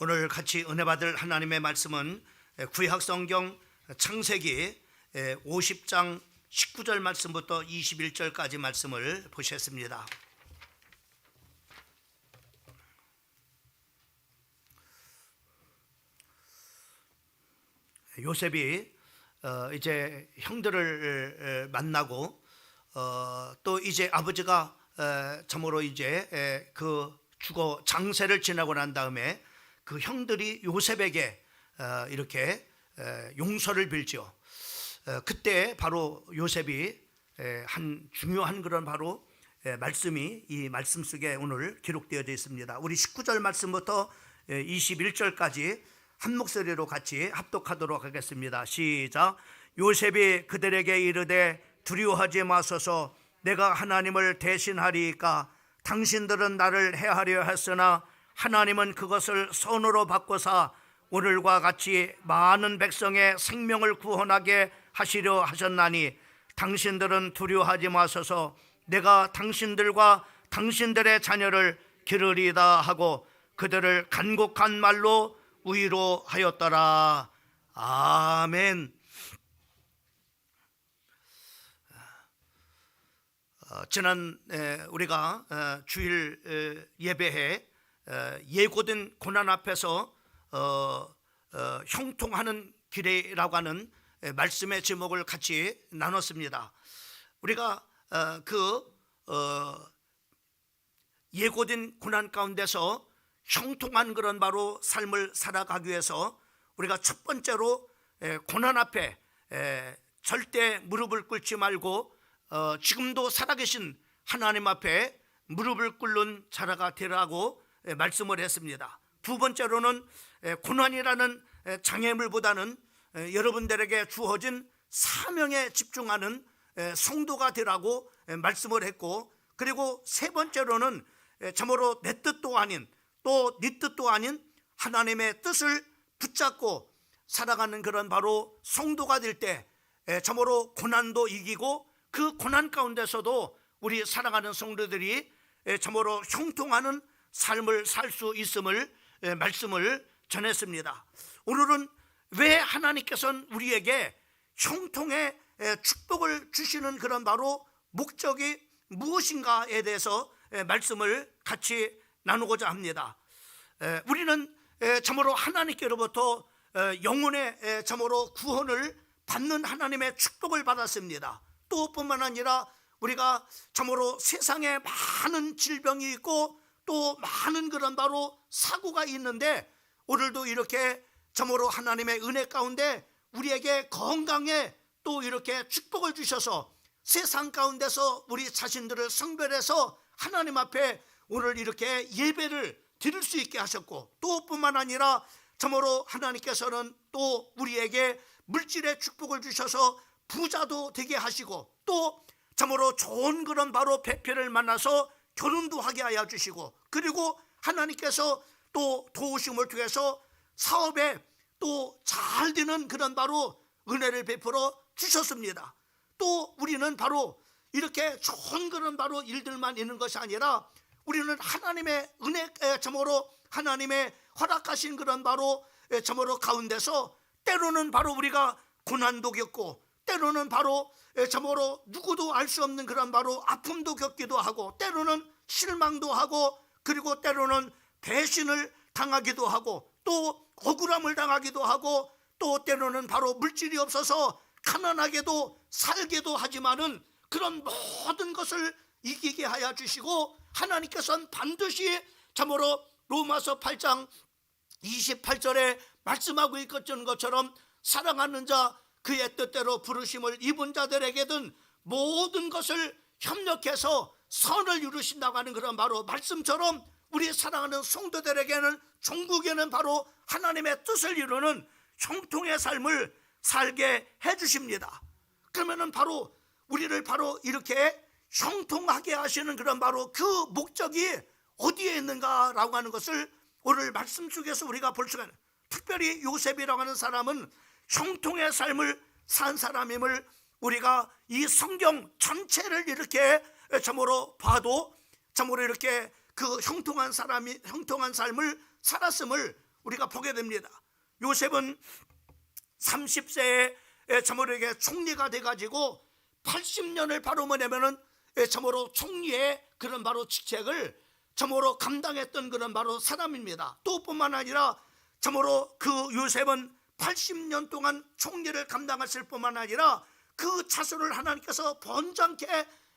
오늘 같이 은혜 받을 하나님의 말씀은 구약 성경 창세기 50장 19절 말씀부터 21절까지 말씀을 보셨습니다. 요셉이 이제 형들을 만나고 또 이제 아버지가 참으로 이제 그 죽어 장세를 지나고 난 다음에 그 형들이 요셉에게 이렇게 용서를 빌죠. 그때 바로 요셉이 한 중요한 그런 바로 말씀이 이 말씀 속에 오늘 기록되어 있습니다. 우리 19절 말씀부터 21절까지 한 목소리로 같이 합독하도록 하겠습니다. 시작. 요셉이 그들에게 이르되 두려워하지 마소서. 내가 하나님을 대신하리이까. 당신들은 나를 해하려 했으나 하나님은 그것을 선으로 바꾸사 오늘과 같이 많은 백성의 생명을 구원하게 하시려 하셨나니 당신들은 두려워하지 마소서. 내가 당신들과 당신들의 자녀를 기르리다 하고 그들을 간곡한 말로 위로하였더라. 아멘. 지난 우리가 주일 예배에 예고된 고난 앞에서 형통하는 길이라고 하는 말씀의 제목을 같이 나눴습니다. 우리가 예고된 고난 가운데서 형통한 그런 바로 삶을 살아가기 위해서 우리가 첫 번째로 고난 앞에 절대 무릎을 꿇지 말고 지금도 살아계신 하나님 앞에 무릎을 꿇는 자라가 되라고 말씀을 했습니다. 두 번째로는 고난이라는 장애물보다는 여러분들에게 주어진 사명에 집중하는 성도가 되라고 말씀을 했고, 그리고 세 번째로는 참으로 내 뜻도 아닌 또 네 뜻도 아닌 하나님의 뜻을 붙잡고 살아가는 그런 바로 성도가 될 때 참으로 고난도 이기고 그 고난 가운데서도 우리 살아가는 성도들이 참으로 형통하는 삶을 살 수 있음을 말씀을 전했습니다. 오늘은 왜 하나님께서는 우리에게 형통의 축복을 주시는 그런 바로 목적이 무엇인가에 대해서 말씀을 같이 나누고자 합니다. 우리는 참으로 하나님께로부터 영혼의 참으로 구원을 받는 하나님의 축복을 받았습니다. 또 뿐만 아니라 우리가 참으로 세상에 많은 질병이 있고 또 많은 그런 바로 사고가 있는데 오늘도 이렇게 참으로 하나님의 은혜 가운데 우리에게 건강에 또 이렇게 축복을 주셔서 세상 가운데서 우리 자신들을 성별해서 하나님 앞에 오늘 이렇게 예배를 드릴 수 있게 하셨고, 또 뿐만 아니라 참으로 하나님께서는 또 우리에게 물질의 축복을 주셔서 부자도 되게 하시고 또 참으로 좋은 그런 바로 배필을 만나서 결혼도 하게 하여 주시고, 그리고 하나님께서 또 도우심을 통해서 사업에 또 잘 되는 그런 바로 은혜를 베풀어 주셨습니다. 또 우리는 바로 이렇게 좋은 그런 바로 일들만 있는 것이 아니라 우리는 하나님의 은혜 참으로 하나님의 허락하신 그런 바로 참으로 가운데서 때로는 바로 우리가 고난도 겪고 때로는 바로 참으로 누구도 알 수 없는 그런 바로 아픔도 겪기도 하고 때로는 실망도 하고 그리고 때로는 배신을 당하기도 하고 또 억울함을 당하기도 하고 또 때로는 바로 물질이 없어서 가난하게도 살기도 하지만은 그런 모든 것을 이기게 하여 주시고 하나님께서는 반드시 참으로 로마서 8장 28절에 말씀하고 있는 것처럼 사랑하는 자 그의 뜻대로 부르심을 입은 자들에게는 모든 것을 협력해서 선을 이루신다고 하는 그런 바로 말씀처럼 우리 사랑하는 성도들에게는 종국에는 바로 하나님의 뜻을 이루는 형통의 삶을 살게 해주십니다. 그러면은 바로 우리를 바로 이렇게 형통하게 하시는 그런 바로 그 목적이 어디에 있는가라고 하는 것을 오늘 말씀 속에서 우리가 볼 수가 있는, 특별히 요셉이라고 하는 사람은 형통의 삶을 산 사람임을 우리가 이 성경 전체를 이렇게 참으로 봐도 참으로 이렇게 그 형통한 삶을 살았음을 우리가 보게 됩니다. 요셉은 30세에 참으로 이게 총리가 돼가지고 80년을 바로 뭐냐면은 참으로 총리의 그런 바로 직책을 참으로 감당했던 그런 바로 사람입니다. 또 뿐만 아니라 참으로 그 요셉은 80년 동안 총리를 감당했을 뿐만 아니라 그 자손을 하나님께서 번창케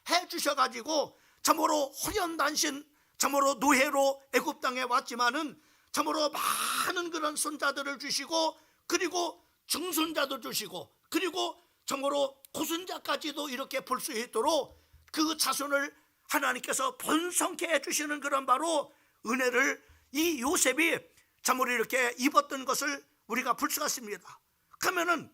해 주셔가지고 참으로 호련단신 참으로 노예로 애굽 땅에 왔지만은 참으로 많은 그런 손자들을 주시고 그리고 증손자도 주시고 그리고 참으로 고손자까지도 이렇게 볼 수 있도록 그 자손을 하나님께서 번성케 해주시는 그런 바로 은혜를 이 요셉이 참으로 이렇게 입었던 것을 우리가 볼 수가 있습니다. 그러면은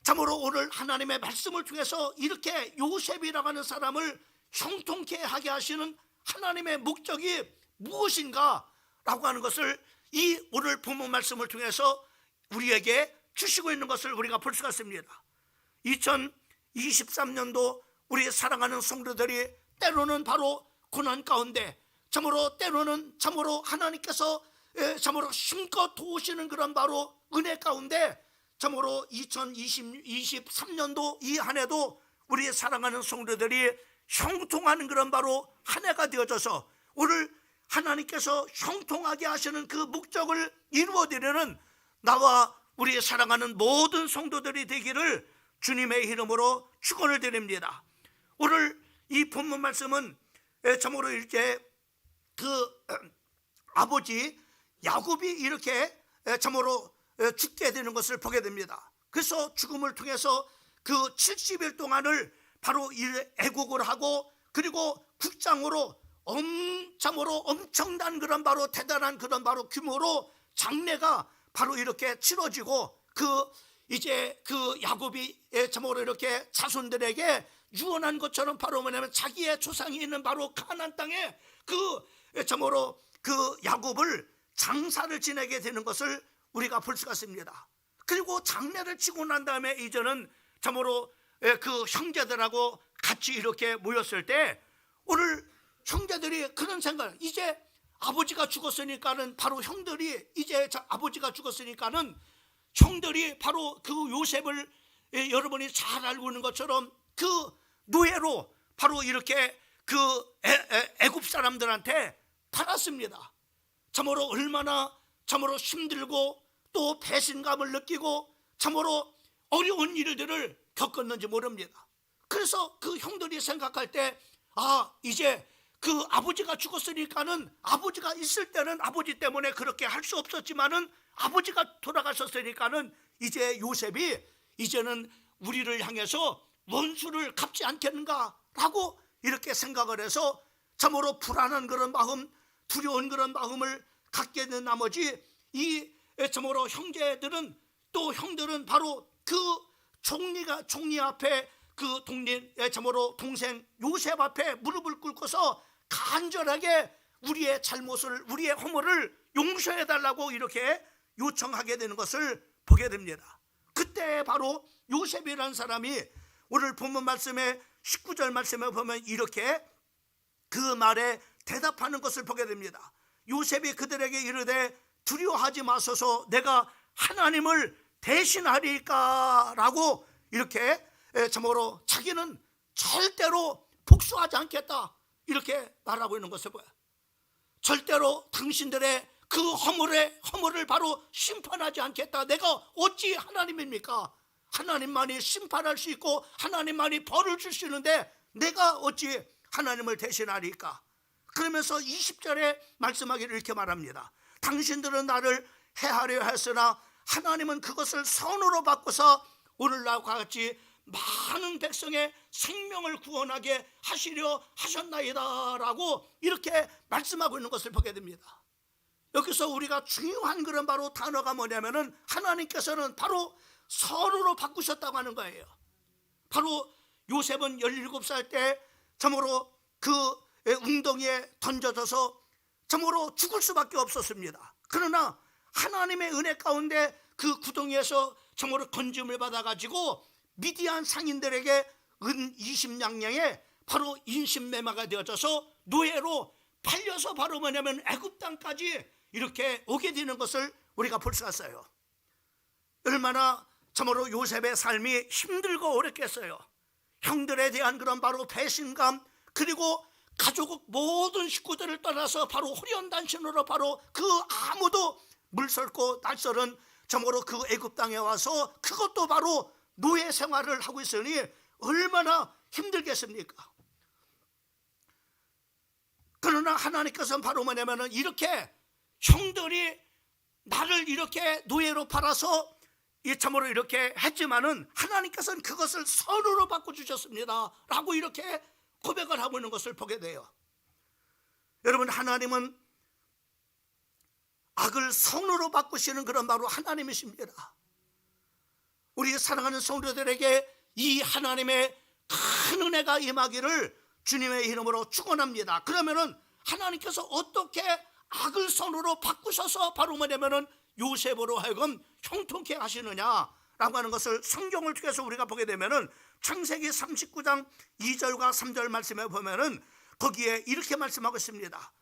참으로 오늘 하나님의 말씀을 통해서 이렇게 요셉이라고 하는 사람을 형통케 하게 하시는 하나님의 목적이 무엇인가 라고 하는 것을 이 오늘 본문 말씀을 통해서 우리에게 주시고 있는 것을 우리가 볼 수가 있습니다. 2023년도 우리 사랑하는 성도들이 때로는 바로 고난 가운데 참으로 때로는 참으로 하나님께서 참으로 힘껏 도우시는 그런 바로 은혜 가운데 참으로 2023년도 이 한 해도 우리 사랑하는 성도들이 형통하는 그런 바로 한 해가 되어져서 오늘 하나님께서 형통하게 하시는 그 목적을 이루어드리는 나와 우리 사랑하는 모든 성도들이 되기를 주님의 이름으로 축원을 드립니다. 오늘 이 본문 말씀은 참으로 이렇게 그 아버지 야곱이 이렇게 참으로 죽게 되는 것을 보게 됩니다. 그래서 죽음을 통해서 그 70일 동안을 바로 애국을 하고 그리고 국장으로 참으로 엄청난 그런 바로 대단한 그런 바로 규모로 장례가 바로 이렇게 치러지고 이제 그 야곱이 참으로 이렇게 자손들에게 유언한 것처럼 바로 뭐냐면 자기의 조상이 있는 바로 가나안 땅에 참으로 그 야곱을 장사를 지내게 되는 것을 우리가 볼 수가 있습니다. 그리고 장례를 치고 난 다음에 이제는 참으로 그 형제들하고 같이 이렇게 모였을 때 오늘 형제들이 그런 생각, 이제 아버지가 죽었으니까는 바로 형들이 이제 아버지가 죽었으니까는 형들이 바로 그 요셉을 여러분이 잘 알고 있는 것처럼 그 노예로 바로 이렇게 그 애굽 사람들한테 팔았습니다. 참으로 얼마나 참으로 힘들고 또 배신감을 느끼고 참으로 어려운 일들을 겪었는지 모릅니다. 그래서 그 형들이 생각할 때 이제 그 아버지가 죽었으니까는 아버지가 있을 때는 아버지 때문에 그렇게 할 수 없었지만은 아버지가 돌아가셨으니까는 이제 요셉이 이제는 우리를 향해서 원수를 갚지 않겠는가라고 이렇게 생각을 해서 참으로 불안한 그런 마음, 두려운 그런 마음을 갖게 된 나머지 이 참으로 형제들은 또 형들은 바로 그 총리 앞에 그 참으로 동생 요셉 앞에 무릎을 꿇고서 간절하게 우리의 잘못을, 우리의 허물을 용서해 달라고 이렇게 요청하게 되는 것을 보게 됩니다. 그때 바로 요셉이라는 사람이 오늘 본문 말씀에 19절 말씀에 보면 이렇게 그 말에 대답하는 것을 보게 됩니다. 요셉이 그들에게 이르되 두려워하지 마소서 내가 하나님을 대신하리까 라고 이렇게 참으로 자기는 절대로 복수하지 않겠다 이렇게 말하고 있는 것을 보여요. 절대로 당신들의 그 허물을 바로 심판하지 않겠다. 내가 어찌 하나님입니까? 하나님만이 심판할 수 있고 하나님만이 벌을 줄 수 있는데 내가 어찌 하나님을 대신하리까? 그러면서 20절에 말씀하기를 이렇게 말합니다. 당신들은 나를 해하려 했으나 하나님은 그것을 선으로 바꿔서 오늘날과 같이 많은 백성의 생명을 구원하게 하시려 하셨나이다 라고 이렇게 말씀하고 있는 것을 보게 됩니다. 여기서 우리가 중요한 그런 바로 단어가 뭐냐면은 하나님께서는 바로 선으로 바꾸셨다고 하는 거예요. 바로 요셉은 17살 때 참으로 그 웅덩이에 던져져서 참으로 죽을 수밖에 없었습니다. 그러나 하나님의 은혜 가운데 그 구덩이에서 참으로 건짐을 받아가지고 미디안 상인들에게 은 20냥냥에 바로 인신매매가 되어져서 노예로 팔려서 바로 뭐냐면 애굽 땅까지 이렇게 오게 되는 것을 우리가 볼 수가 있어요. 얼마나 참으로 요셉의 삶이 힘들고 어렵겠어요. 형들에 대한 그런 바로 배신감, 그리고 가족 모든 식구들을 떠나서 바로 호련단신으로 바로 그 아무도 물설고 낯설은 참으로 그 애굽 땅에 와서 그것도 바로 노예 생활을 하고 있으니 얼마나 힘들겠습니까? 그러나 하나님께서는 바로 뭐냐면은 이렇게 형들이 나를 이렇게 노예로 팔아서 참으로 이렇게 했지만은 하나님께서는 그것을 선으로 바꿔주셨습니다 라고 이렇게 고백을 하고 있는 것을 보게 돼요. 여러분, 하나님은 악을 선으로 바꾸시는 그런 바로 하나님이십니다. 우리 사랑하는 성도들에게 이 하나님의 큰 은혜가 임하기를 주님의 이름으로 축원합니다. 그러면은 하나님께서 어떻게 악을 선으로 바꾸셔서 바로 뭐냐면은 요셉으로 하여금 형통케 하시느냐라고 하는 것을 성경을 통해서 우리가 보게 되면은 창세기 39장 2절과 3절 말씀에 보면은 거기에 이렇게 말씀하고 있습니다.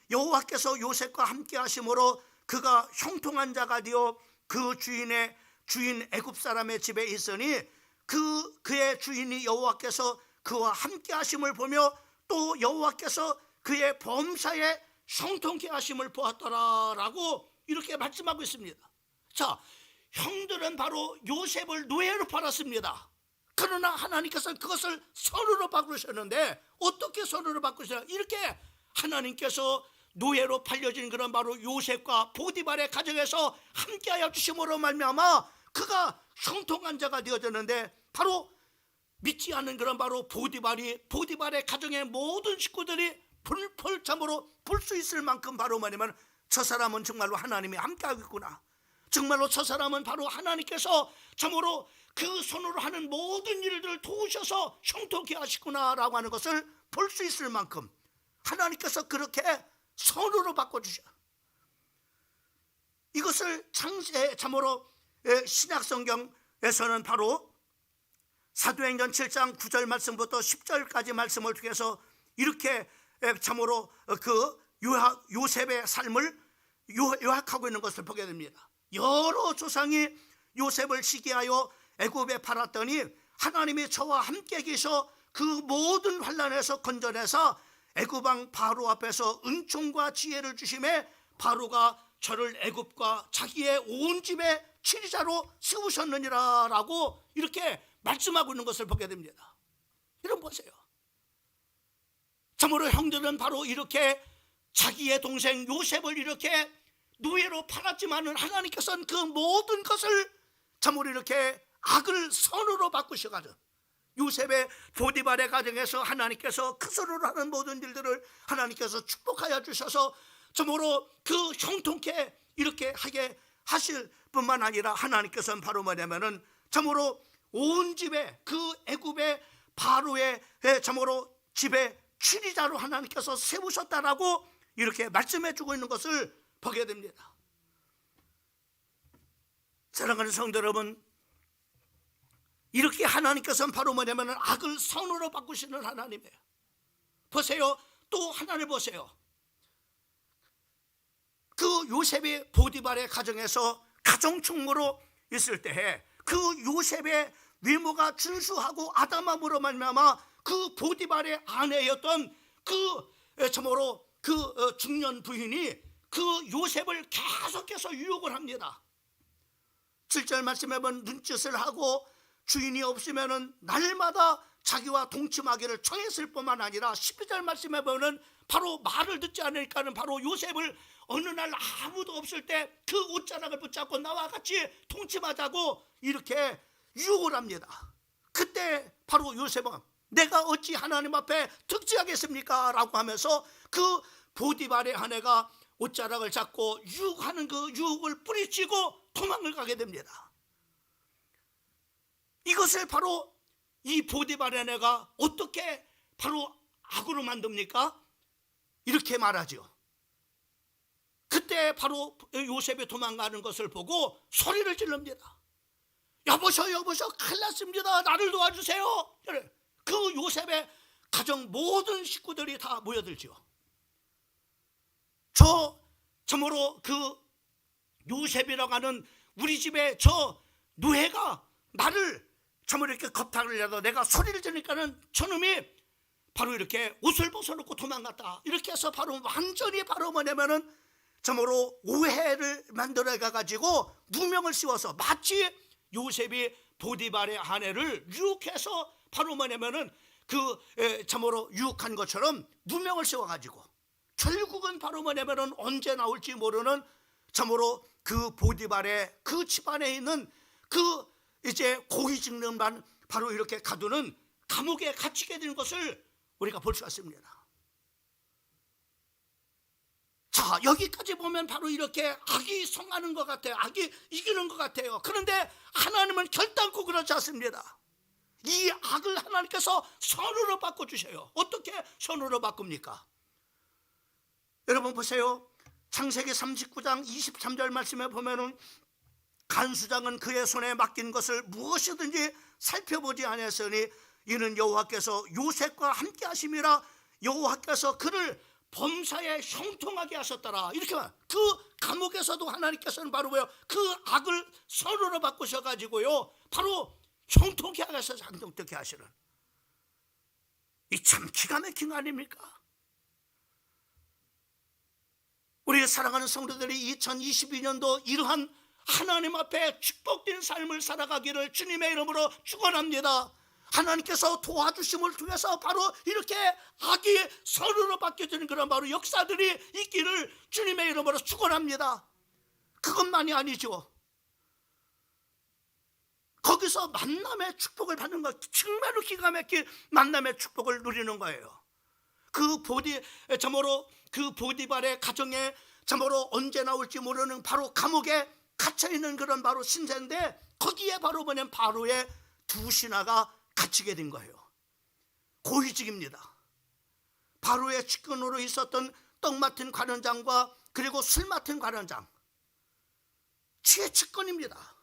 여호와께서 요셉과 함께 하심으로 그가 형통한 자가 되어 그 주인 애굽 사람의 집에 있으니 그의 주인이 여호와께서 그와 함께 하심을 보며 또 여호와께서 그의 범사에 형통케 하심을 보았더라라고 이렇게 말씀하고 있습니다. 자, 형들은 바로 요셉을 노예로 팔았습니다. 그러나 하나님께서는 그것을 선으로 바꾸셨는데 어떻게 선으로 바꾸셨냐? 이렇게 하나님께서 노예로 팔려진 그런 바로 요셉과 보디발의 가정에서 함께하여 주심으로 말미암아 그가 형통한 자가 되어졌는데, 바로 믿지 않는 그런 바로 보디발의 가정의 모든 식구들이 풀풀 참으로 볼 수 있을 만큼 바로 뭐냐면 저 사람은 정말로 하나님이 함께하고 있구나, 정말로 저 사람은 바로 하나님께서 참으로 그 손으로 하는 모든 일들을 도우셔서 형통케 하시구나 라고 하는 것을 볼 수 있을 만큼 하나님께서 그렇게 선으로 바꿔주셔. 이것을 참으로 신약성경에서는 바로 사도행전 7장 9절 말씀부터 10절까지 말씀을 통해서 이렇게 참으로 그 요셉의 삶을 요약하고 있는 것을 보게 됩니다. 여러 조상이 요셉을 시기하여 애굽에 팔았더니 하나님이 저와 함께 계셔 그 모든 환난에서 건져내서 애굽 왕 바로 앞에서 은총과 지혜를 주심에 바로가 저를 애굽과 자기의 온 집에 치리자로 세우셨느니라 라고 이렇게 말씀하고 있는 것을 보게 됩니다. 여러분 보세요. 참으로 형들은 바로 이렇게 자기의 동생 요셉을 이렇게 노예로 팔았지만은 하나님께서는 그 모든 것을 참으로 이렇게 악을 선으로 바꾸셔가지고 요셉의 보디발의 가정에서 하나님께서 그 손으로 하는 모든 일들을 하나님께서 축복하여 주셔서 참으로 그 형통케 이렇게 하게 하실 뿐만 아니라 하나님께서는 바로 뭐냐면은 참으로 온 집에 그 애굽의 바로의 참으로 집에 치리자로 하나님께서 세우셨다라고 이렇게 말씀해 주고 있는 것을 보게 됩니다. 사랑하는 성도 여러분, 이렇게 하나님께서는 바로 뭐냐면 악을 선으로 바꾸시는 하나님이에요. 보세요. 또 하나를 보세요. 그 요셉이 보디발의 가정에서 가정충무로 있을 때에 그 요셉의 외모가 준수하고 아담함으로 말미암아 그 보디발의 아내였던 그 참으로 그 중년 부인이 그 요셉을 계속해서 유혹을 합니다. 7절 말씀에 보면 눈짓을 하고 주인이 없으면은 날마다 자기와 동침하기를 청했을 뿐만 아니라 12절 말씀에 보면 바로 말을 듣지 않으니까는 바로 요셉을 어느 날 아무도 없을 때 그 옷자락을 붙잡고 나와 같이 동침하자고 이렇게 유혹을 합니다. 그때 바로 요셉은 내가 어찌 하나님 앞에 득지하겠습니까? 라고 하면서 그 보디발의 아내가 옷자락을 잡고 유혹하는 그 유혹을 뿌리치고 도망을 가게 됩니다. 이것을 바로 이 보디발의 아내가 어떻게 바로 악으로 만듭니까? 이렇게 말하죠. 그때 바로 요셉이 도망가는 것을 보고 소리를 지릅니다. 여보셔 큰일 났습니다. 나를 도와주세요. 그 요셉의 가정 모든 식구들이 다 모여들죠. 참으로 그 요셉이라고 하는 우리 집에 저 노예가 나를 참으로 이렇게 겁탈을 해도 내가 소리를 지르니까는 저놈이 바로 이렇게 옷을 벗어놓고 도망갔다. 이렇게 해서 바로 완전히 바로 뭐냐면은 참으로 오해를 만들어가 가지고 누명을 씌워서 마치 요셉이 보디발의 아내를 유혹해서 바로 뭐냐면은 참으로 유혹한 것처럼 누명을 씌워가지고 결국은 바로 뭐냐면은 언제 나올지 모르는 참으로 그 보디발의 그 집안에 있는 이제 고위직능만 바로 이렇게 가두는 감옥에 갇히게 된 것을 우리가 볼 수가 있습니다. 자, 여기까지 보면 바로 이렇게 악이 성하는 것 같아요. 악이 이기는 것 같아요. 그런데 하나님은 결단코 그렇지 않습니다. 이 악을 하나님께서 선으로 바꿔주셔요. 어떻게 선으로 바꿉니까? 여러분 보세요. 창세기 39장 23절 말씀에 보면은 간수장은 그의 손에 맡긴 것을 무엇이든지 살펴보지 아니하였으니 이는 여호와께서 요셉과 함께 하심이라 여호와께서 그를 범사에 형통하게 하셨더라. 이렇게 그 감옥에서도 하나님께서는 바로 뭐예요? 그 악을 선으로 바꾸셔가지고요 바로 형통케 하셔서 형통케 하시는, 이 참 기가 막힌 거 아닙니까? 우리 사랑하는 성도들이 2022년도 이러한 하나님 앞에 축복된 삶을 살아가기를 주님의 이름으로 축원합니다. 하나님께서 도와주심을 통해서 바로 이렇게 악이 선으로 바뀌어지는 그런 바로 역사들이 있기를 주님의 이름으로 축원합니다. 그것만이 아니죠. 거기서 만남의 축복을 받는 것, 정말로 기가 막힌 만남의 축복을 누리는 거예요. 그 보디발의 가정에 참으로 언제 나올지 모르는 바로 감옥에 갇혀있는 그런 바로 신세인데 거기에 바로 뭐냐면 바로의 두 신하가 갇히게 된 거예요. 고위직입니다. 바로의 측근으로 있었던 떡 맡은 관원장과 그리고 술 맡은 관원장, 최측근입니다.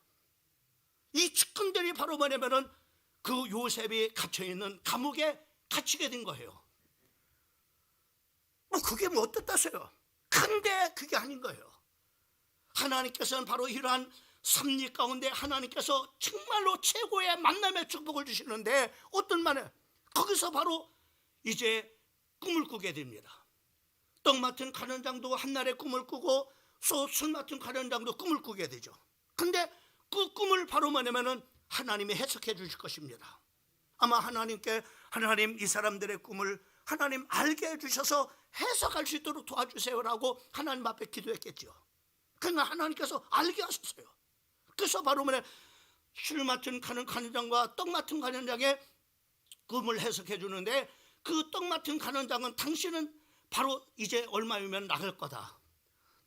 이 측근들이 바로 뭐냐면은 그 요셉이 갇혀있는 감옥에 갇히게 된 거예요. 그게 뭐 어떻다세요? 근데 그게 아닌 거예요. 하나님께서는 바로 이러한 섭리 가운데 하나님께서 정말로 최고의 만남의 축복을 주시는데 어떤 만에 거기서 바로 이제 꿈을 꾸게 됩니다. 떡 맡은 관원장도 한날에 꿈을 꾸고 술 맡은 관원장도 꿈을 꾸게 되죠. 근데 그 꿈을 바로 뭐냐면은 하나님이 해석해 주실 것입니다. 아마 하나님 이 사람들의 꿈을 하나님 알게 해주셔서 해석할 수 있도록 도와주세요라고 하나님 앞에 기도했겠죠. 그러나 하나님께서 알게 하셨어요. 그래서 바로 술 맡은 관원장과 떡 맡은 관원장의 꿈을 해석해 주는데 그 떡 맡은 관원장은 당신은 바로 이제 얼마 후면 나갈 거다.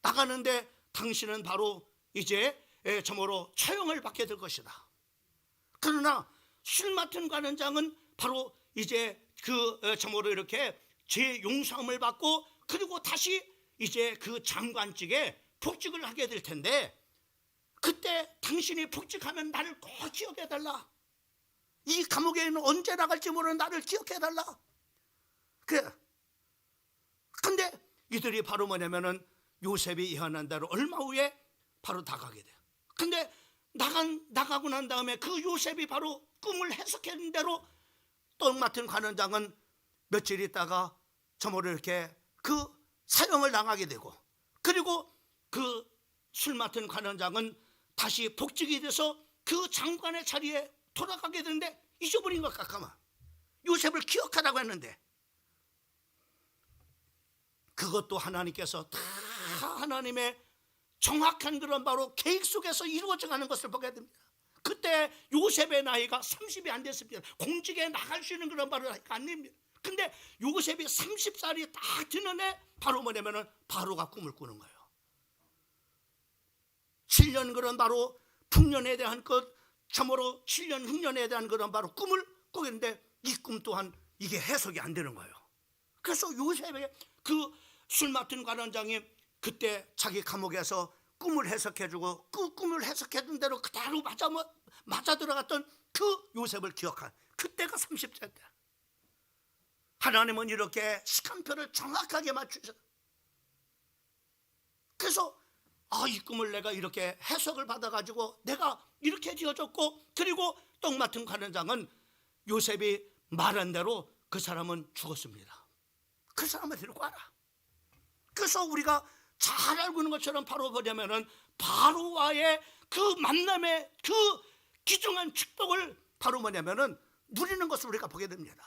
나가는데 당신은 바로 이제 참으로 처형을 받게 될 것이다. 그러나 술 맡은 관원장은 바로 이제 참으로 이렇게 죄 용서함을 받고 그리고 다시 이제 그 장관직에 복직을 하게 될 텐데 그때 당신이 복직하면 나를 꼭 기억해달라. 이 감옥에는 언제 나갈지 모르는 나를 기억해달라. 그래. 근데 이들이 바로 뭐냐면은 요셉이 예언한 대로 얼마 후에 바로 나가게 돼요. 근데 나가고 난 다음에 그 요셉이 바로 꿈을 해석한 대로 떡 맡은 관원장은 며칠 있다가 저모를 이렇게 그 사형을 당하게 되고 그리고 그 술 맡은 관원장은 다시 복직이 돼서 그 장관의 자리에 돌아가게 되는데 잊어버린 것 같아만 요셉을 기억하라고 했는데 그것도 하나님께서 다 하나님의 정확한 그런 바로 계획 속에서 이루어져가는 것을 보게 됩니다. 그때 요셉의 나이가 30이 안 됐습니다. 공직에 나갈 수 있는 그런 바로 나이가 안 됩니다. 근데 요셉이 30살이 딱 되는 해 바로 뭐냐면은 바로가 꿈을 꾸는 거예요. 7년 그런 바로 풍년에 대한 것, 참으로 7년 흉년에 대한 그런 바로 꿈을 꾸겠는데 이 꿈 또한 이게 해석이 안 되는 거예요. 그래서 요셉의 그 술 맡은 관원장이 그때 자기 감옥에서 꿈을 해석해주고 그 꿈을 해석해준 대로 그대로 맞아 들어갔던 그 요셉을 기억한 그때가 30세 때 하나님은 이렇게 시간표를 정확하게 맞추셔. 그래서 이 꿈을 내가 이렇게 해석을 받아가지고 내가 이렇게 지어줬고, 그리고 떡 맡은 관원장은 요셉이 말한 대로 그 사람은 죽었습니다. 그 사람을 데리고 와라. 그래서 우리가 잘 알고 있는 것처럼 바로 보자면은 바로와의 그 만남의 그 귀중한 축복을 바로 뭐냐면은 누리는 것을 우리가 보게 됩니다.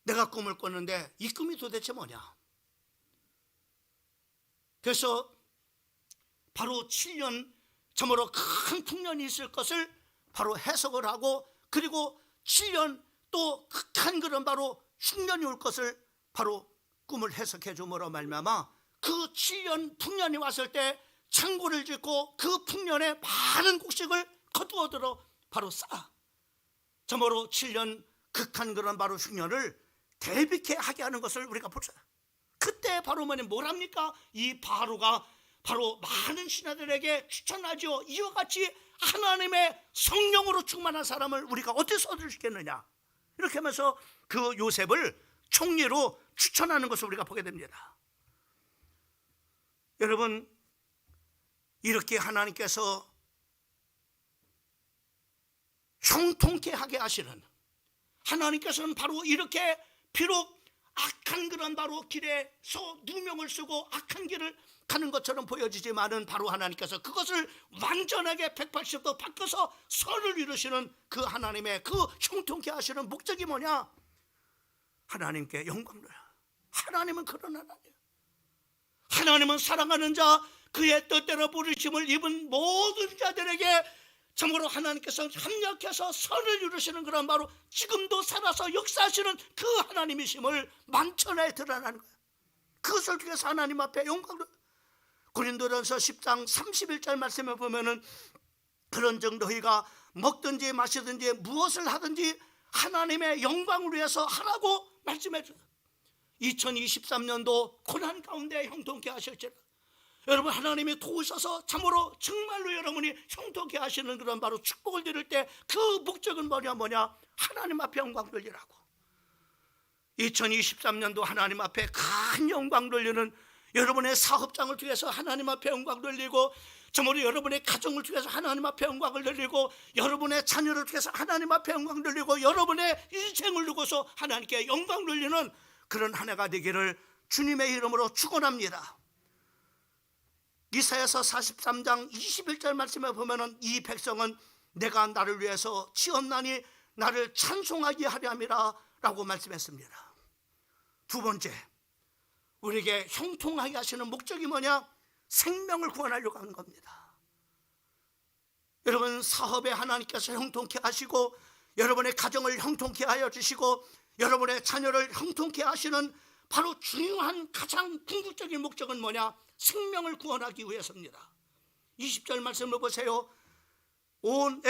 내가 꿈을 꿨는데 이 꿈이 도대체 뭐냐? 그래서 바로 7년 저모로 큰 풍년이 있을 것을 바로 해석을 하고, 그리고 7년 또 극한 그런 바로 흉년이 올 것을 바로 꿈을 해석해 줌으로 말미암아 그 7년 풍년이 왔을 때 창고를 짓고 그 풍년에 많은 곡식을 거두어 들어 바로 쌓아 저모로 7년 극한 그런 바로 흉년을 대비케 하게 하는 것을 우리가 보자. 그때 바로 뭐랍니까? 이 바로가 바로 많은 신하들에게 추천하죠. 이와 같이 하나님의 성령으로 충만한 사람을 우리가 어디서 얻을 수 있겠느냐, 이렇게 하면서 그 요셉을 총리로 추천하는 것을 우리가 보게 됩니다. 여러분, 이렇게 하나님께서 형통케 하게 하시는, 하나님께서는 바로 이렇게 비록 악한 그런 바로 길에서 누명을 쓰고 악한 길을 가는 것처럼 보여지지만은 바로 하나님께서 그것을 완전하게 180도 바꿔서 선을 이루시는 그 하나님의 그 형통케 하시는 목적이 뭐냐? 하나님께 영광을. 하나님은 그런 하나님. 하나님은 사랑하는 자, 그의 뜻대로 부르심을 입은 모든 자들에게 참으로 하나님께서 합력해서 선을 이루시는 그런 바로 지금도 살아서 역사하시는 그 하나님이심을 만천하에 드러나는 거예요. 그것을 통해서 하나님 앞에 영광을. 고린도전서 10장 31절 말씀에 보면은 그런즉 너희가 먹든지 마시든지 무엇을 하든지 하나님의 영광을 위해서 하라고 말씀해 줘요. 2023년도 고난 가운데 형통케 하실지라. 여러분, 하나님이 도우셔서 참으로 정말로 여러분이 형통케 하시는 그런 바로 축복을 드릴 때 그 목적은 뭐냐? 하나님 앞에 영광 돌리라고. 2023년도 하나님 앞에 큰 영광 돌리는 여러분의 사업장을 통해서 하나님 앞에 영광 돌리고, 참으로 여러분의 가정을 통해서 하나님 앞에 영광을 돌리고, 여러분의 자녀를 통해서 하나님 앞에 영광 돌리고, 여러분의 인생을 두고서 하나님께 영광 돌리는 그런 한 해가 되기를 주님의 이름으로 축원합니다. 이사야서 43장 21절 말씀에 보면은 이 백성은 내가 나를 위해서 지었나니 나를 찬송하게 하려 함이라 라고 말씀했습니다. 두 번째, 우리에게 형통하게 하시는 목적이 뭐냐? 생명을 구원하려고 하는 겁니다. 여러분, 사업에 하나님께서 형통케 하시고, 여러분의 가정을 형통케 하여 주시고, 여러분의 자녀를 형통케 하시는 바로 중요한 가장 궁극적인 목적은 뭐냐? 생명을 구원하기 위해서입니다. 20절 말씀을 보세요. 온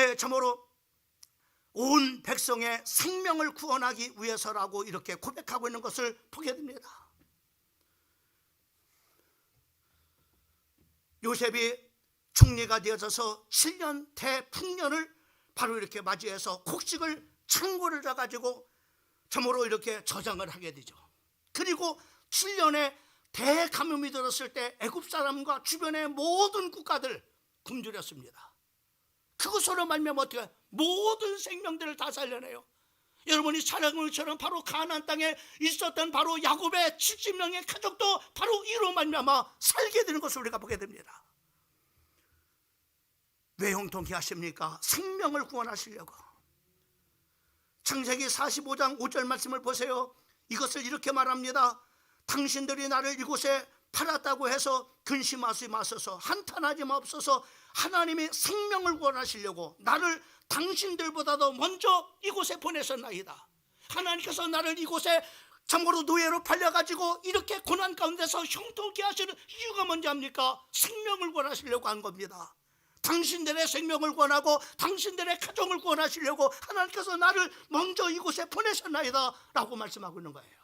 백성의 생명을 구원하기 위해서라고 이렇게 고백하고 있는 것을 보게 됩니다. 요셉이 총리가 되어져서 7년 대풍년을 바로 이렇게 맞이해서 곡식을 창고를 잡아가지고 참으로 이렇게 저장을 하게 되죠. 그리고 7년에 대가뭄이 들었을 때 애굽 사람과 주변의 모든 국가들 굶주렸습니다. 그것으로 말미암아 어떻게 모든 생명들을 다 살려내요. 여러분이 살아가는 것처럼 바로 가나안 땅에 있었던 바로 야곱의 70명의 가족도 바로 이로 말미암아 살게 되는 것을 우리가 보게 됩니다. 왜 형통케 하십니까? 생명을 구원하시려고. 창세기 45장 5절 말씀을 보세요. 이것을 이렇게 말합니다. 당신들이 나를 이곳에 팔았다고 해서 근심하지 마소서, 한탄하지 마옵소서. 하나님이 생명을 구원하시려고 나를 당신들보다도 먼저 이곳에 보내셨나이다. 하나님께서 나를 이곳에 참고로 노예로 팔려가지고 이렇게 고난 가운데서 형통케 하시는 이유가 뭔지 압니까? 생명을 구원하시려고 한 겁니다. 당신들의 생명을 구원하고 당신들의 가정을 구원하시려고 하나님께서 나를 먼저 이곳에 보내셨나이다 라고 말씀하고 있는 거예요.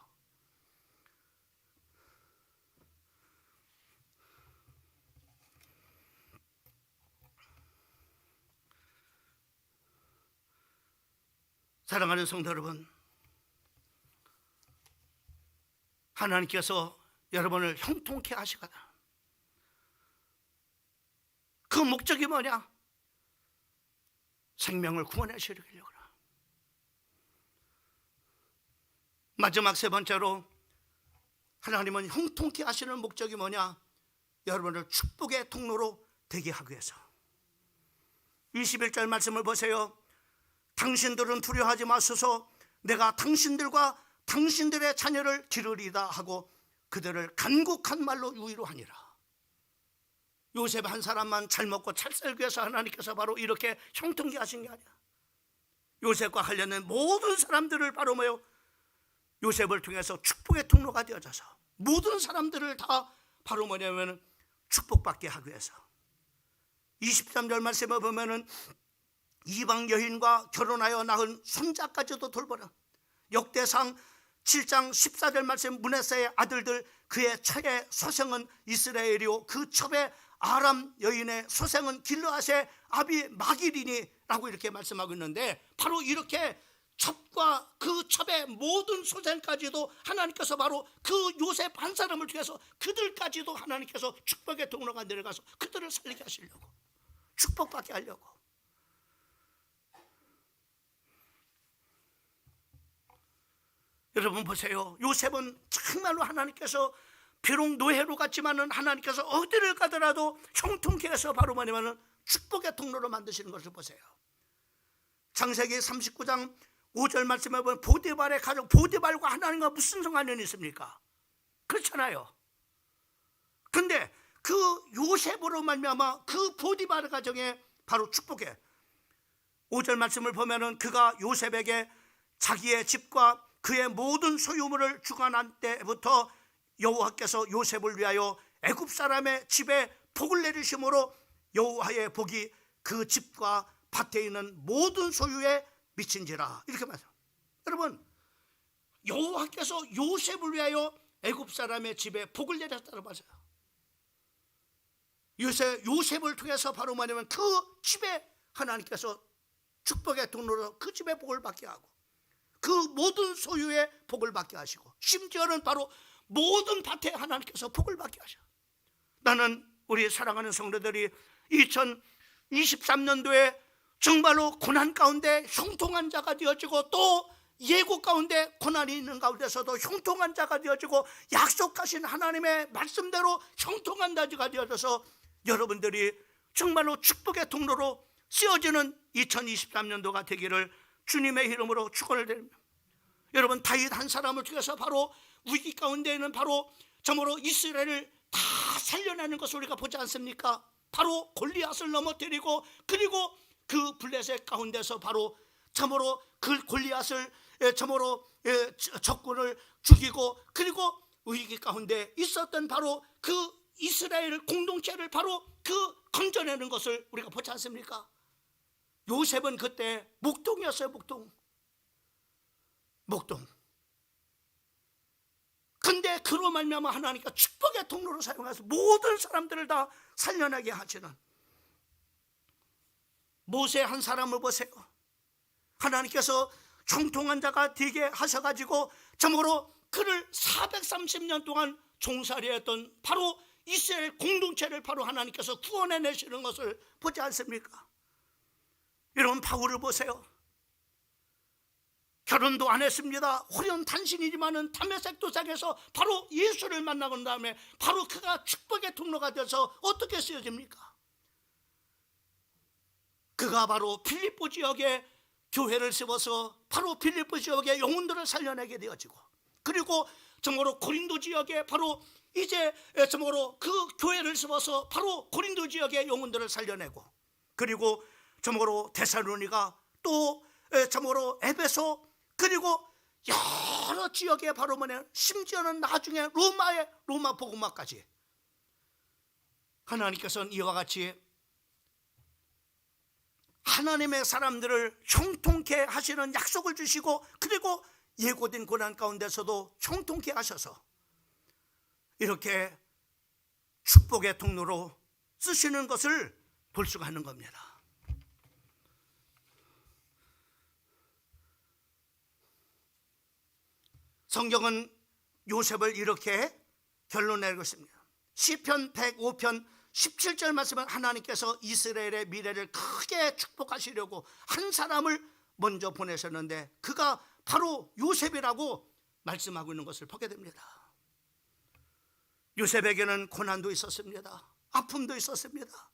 사랑하는 성도 여러분, 하나님께서 여러분을 형통케 하시거든. 그 목적이 뭐냐? 생명을 구원하시려고. 마지막 세 번째로 하나님은 형통케 하시는 목적이 뭐냐? 여러분을 축복의 통로로 되게 하기 위해서. 21절 말씀을 보세요. 당신들은 두려워하지 마소서. 내가 당신들과 당신들의 자녀를 기르리다 하고 그들을 간곡한 말로 유의로 하니라. 요셉 한 사람만 잘 먹고 잘 살기 위해서 하나님께서 바로 이렇게 형통케 하신 게 아니야. 요셉과 관련된 모든 사람들을 바로 뭐요? 요셉을 통해서 축복의 통로가 되어져서 모든 사람들을 다 바로 뭐냐면 축복받게 하기 위해서. 23절 말씀에 보면은 이방 여인과 결혼하여 낳은 손자까지도 돌보라. 역대상 7장 14절 말씀, 므낫세의 아들들 그의 처의 소생은 이스라엘이요 그 첩의 아람 여인의 소생은 길르앗의 아비 마길이니 라고 이렇게 말씀하고 있는데, 바로 이렇게 첩과 그 첩의 모든 소생까지도 하나님께서 바로 그 요셉 한 사람을 통해서 그들까지도 하나님께서 축복의 통로가 내려가서 그들을 살리게 하시려고, 축복받게 하려고. 여러분 보세요. 요셉은 정말로 하나님께서 비록 노예로 갔지만은 하나님께서 어디를 가더라도 형통케 해서 바로 뭐냐면은 축복의 통로로 만드시는 것을 보세요. 창세기 39장 5절 말씀에 보면 보디발의 가족, 보디발과 하나님과 무슨 상관이 있습니까? 그렇잖아요. 근데 그 요셉으로 말미암아 그 보디발의 가정에 바로 축복해. 5절 말씀을 보면은 그가 요셉에게 자기의 집과 그의 모든 소유물을 주관한 때부터 여호와께서 요셉을 위하여 애굽 사람의 집에 복을 내리심으로 여호와의 복이 그 집과 밭에 있는 모든 소유에 미친지라. 이렇게 말해요. 여러분, 여호와께서 요셉을 위하여 애굽 사람의 집에 복을 내렸다고 말해요. 요셉을 통해서 바로 뭐냐면 그 집에 하나님께서 축복의 통로로 그 집에 복을 받게 하고 그 모든 소유의 복을 받게 하시고 심지어는 바로 모든 밭에 하나님께서 복을 받게 하셔. 나는 우리 사랑하는 성도들이 2023년도에 정말로 고난 가운데 형통한 자가 되어지고 또 예고 가운데 고난이 있는 가운데서도 형통한 자가 되어지고 약속하신 하나님의 말씀대로 형통한 자가 되어져서 여러분들이 정말로 축복의 통로로 쓰여지는 2023년도가 되기를 주님의 이름으로 축원을 드립니다. 여러분, 다윗 한 사람을 통해서 바로 위기 가운데에는 바로 참으로 이스라엘을 다 살려내는 것을 우리가 보지 않습니까? 바로 골리앗을 넘어뜨리고 그리고 그 블레셋 가운데서 바로 참으로 그 골리앗을 참으로 적군을 죽이고 그리고 위기 가운데 있었던 바로 그 이스라엘 공동체를 바로 그 건져내는 것을 우리가 보지 않습니까? 요셉은 그때 목동이었어요. 목동. 근데 그로 말미암아 하나님께서 축복의 통로로 사용해서 모든 사람들을 다 살려나게 하시는 모세 한 사람을 보세요. 하나님께서 형통한 자가 되게 하셔가지고 참으로 그를 430년 동안 종살이했던 바로 이스라엘 공동체를 바로 하나님께서 구원해내시는 것을 보지 않습니까? 여러분, 바울을 보세요. 결혼도 안 했습니다. 호련 단신이지만은 다메섹 도상에서 바로 예수를 만나고 난 다음에 바로 그가 축복의 통로가 되어서 어떻게 쓰여집니까? 그가 바로 빌립보 지역에 교회를 세워서 바로 빌립보 지역의 영혼들을 살려내게 되어지고 그리고 정말로 고린도 지역에 바로 이제 정말로 그 교회를 세워서 바로 고린도 지역의 영혼들을 살려내고 그리고 정말로 데살로니가 또 정말로 에베소 그리고 여러 지역에 바로 뭐냐 심지어는 나중에 로마 복음화까지 하나님께서는 이와 같이 하나님의 사람들을 형통케 하시는 약속을 주시고 그리고 예고된 고난 가운데서도 형통케 하셔서 이렇게 축복의 통로로 쓰시는 것을 볼 수가 있는 겁니다. 성경은 요셉을 이렇게 결론 내리고 있습니다. 시편 105편 17절 말씀은 하나님께서 이스라엘의 미래를 크게 축복하시려고 한 사람을 먼저 보내셨는데 그가 바로 요셉이라고 말씀하고 있는 것을 보게 됩니다. 요셉에게는 고난도 있었습니다. 아픔도 있었습니다.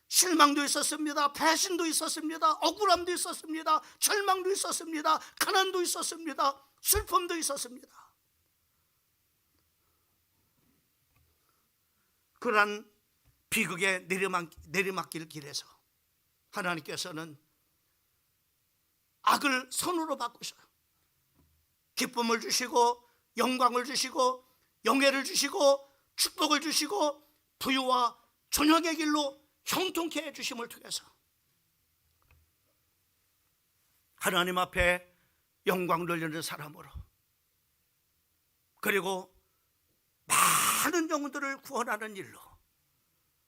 실망도 있었습니다. 배신도 있었습니다. 억울함도 있었습니다. 절망도 있었습니다. 가난도 있었습니다. 슬픔도 있었습니다. 그러한 비극의 내리막길 길에서 하나님께서는 악을 선으로 바꾸셔요. 기쁨을 주시고 영광을 주시고 영예를 주시고 축복을 주시고 부유와 존영의 길로 형통케 해주심을 통해서 하나님 앞에 영광 돌리는 사람으로, 그리고 많은 영혼들을 구원하는 일로,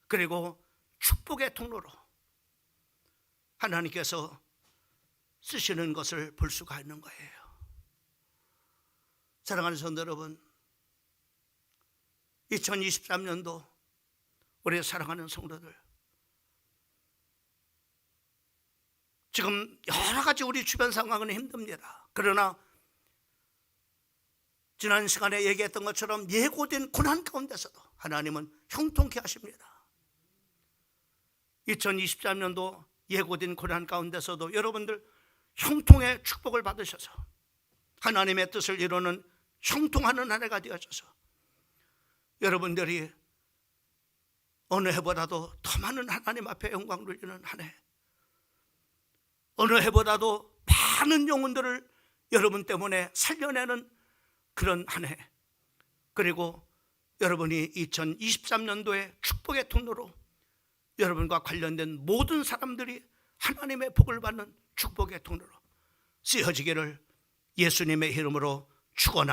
그리고 축복의 통로로 하나님께서 쓰시는 것을 볼 수가 있는 거예요. 사랑하는 성도 여러분, 2023년도 우리 사랑하는 성도들, 지금 여러 가지 우리 주변 상황은 힘듭니다. 그러나 지난 시간에 얘기했던 것처럼 예고된 고난 가운데서도 하나님은 형통케 하십니다. 2023년도 예고된 고난 가운데서도 여러분들 형통의 축복을 받으셔서 하나님의 뜻을 이루는 형통하는 한 해가 되어져서 여러분들이 어느 해보다도 더 많은 하나님 앞에 영광 돌리는 한 해, 어느 해보다도 많은 영혼들을 여러분 때문에 살려내는 그런 한 해, 그리고 여러분이 2023년도에 축복의 통로로 여러분과 관련된 모든 사람들이 하나님의 복을 받는 축복의 통로로 쓰여지기를 예수님의 이름으로 축원합니다.